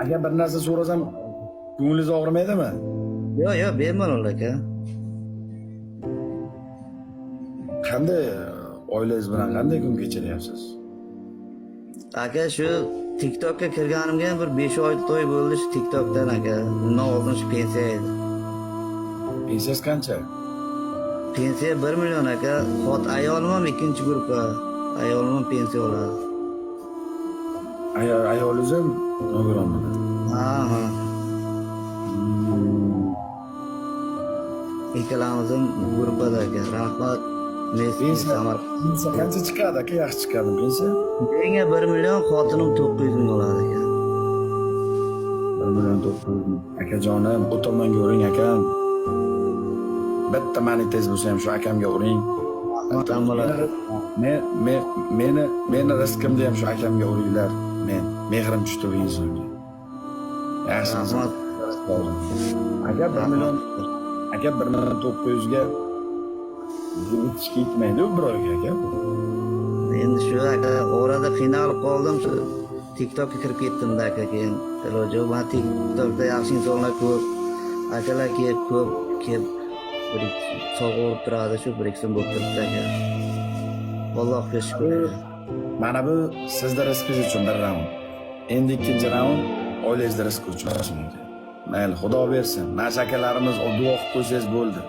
Aka bir narsa so'rasam, ko'nglingiz og'rimaydimi? Yo'q, bemalol aka. Qanday oilangiz bilan qanday kun kechiryapsiz? Aka shu TikTokka kirganimga bir 5 oy to'y bo'ldi shu TikTokdan aka. Undan oldin shu pensiya edi. Pensiyangiz qancha? Pensiya 1 million aka. Ayolim ham ikkinchi guruhga. Ayolim ham pensiya oladi. Ayolingiz ham nogironmi? Ha. Ikkalamiz ham guruhda aka. Rahmat. Pensiya qancha chiqadi aka? Yaxshi chiqadi pensiya? Menga 1 million, xotinim 900 ming oladi aka. 1 million 900 ming. Akajonim, bu tomonga uring akam. Bitta manitangiz bo'lsa ham shu akamga uring. Meni rizqimda ham shu akamga uringlar. Men mehrim tushtirgan insonga. Yaxshi. Rahmat. Aka 1 million 900 ga yetishga yetmaydi bir oyga aka. Endi shu aka orada qiynalib qoldim, shu TikTokka kirib ketdim-da aka. Keyin iloji yo'q, men TikTokda yaxshi insonlar ko'p, akalar ko'p bir sog'ib turadi, shu bir ikki so'm bo'lib turibdi aka. Allohga shukr. Mana bu sizning rizqingiz uchun bir raund. Endi ikkinchi raund oilangizning rizqi uchun. Mayli, Xudo bersin. Mashakalarimiz duo qilib qo'ysangiz bo'ldi.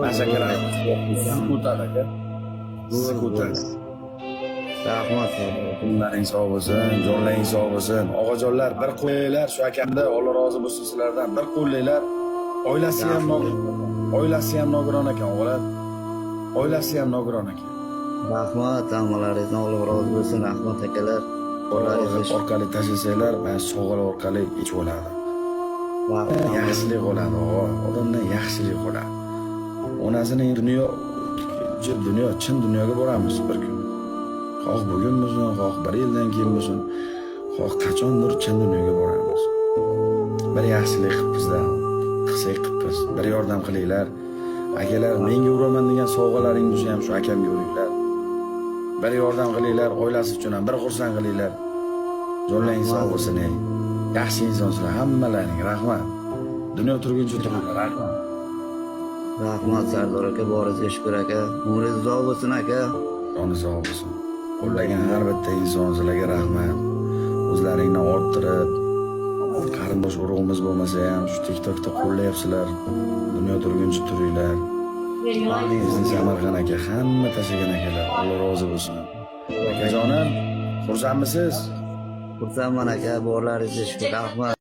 Mashakalarimiz o'tadi aka. O'tadi. Rahmat. Kunlaring sog' bo'lsin, jonlaring sog' bo'lsin. Og'ajonlar bir qo'yinglar shu akamda, Alloh rozi bo'lsin sizlardan. Bir qo'llanglar. Oilasi ham nogiron ekan, o'g'lim. Oilasi ham nogiron ekan. Rahmat, ammalaringizdan Alloh rozi bo'lsin. Rahmat akalar. Qo'llaringiz orqali tashlasanglar, men sog'al orqali ichib oladi. Yaxshilik bo'ladi, odamdan yaxshilik bo'ladi. Onasining chin dunyoga boramiz bir kun. Xoh bugun bo'lsin, xoh bir yildan keyin bo'lsin, xoh qachondir chin dunyoga boramiz. Bir yaxshilik qilibmiz-da, qilsak qilibmiz. Bir yordam qilinglar. Akalar, menga uraman degan sovg'alaring bo'lsa ham shu akamga uringlar. Bir yordam qilinglar, oilasi uchun ham bir xursand qilinglar. Jonlaring sog' bo'lsin. Yaxshi insonsizlar hammalaring. Rahmat. Dunyo turguncha turinglar. Rahmat. Rahmat Sardor aka, boringizga shukr aka. Umringiz uzoq bo'lsin aka. Joni sog' bo'lsin. Qo'llagan har bitta insonlarga rahmat. O'zlaringni orttirib, qarindosh urug'imiz bo'lmasa ham shu TikTokda qo'llayapsizlar. Dunyo turguncha turinglar. Bizni Samarqand aka hamma tashagan akalar. Alloh rozi bo'lsin. Akajonim, xursandmisiz? Xursandman aka, borlaringizga shukr. Rahmat.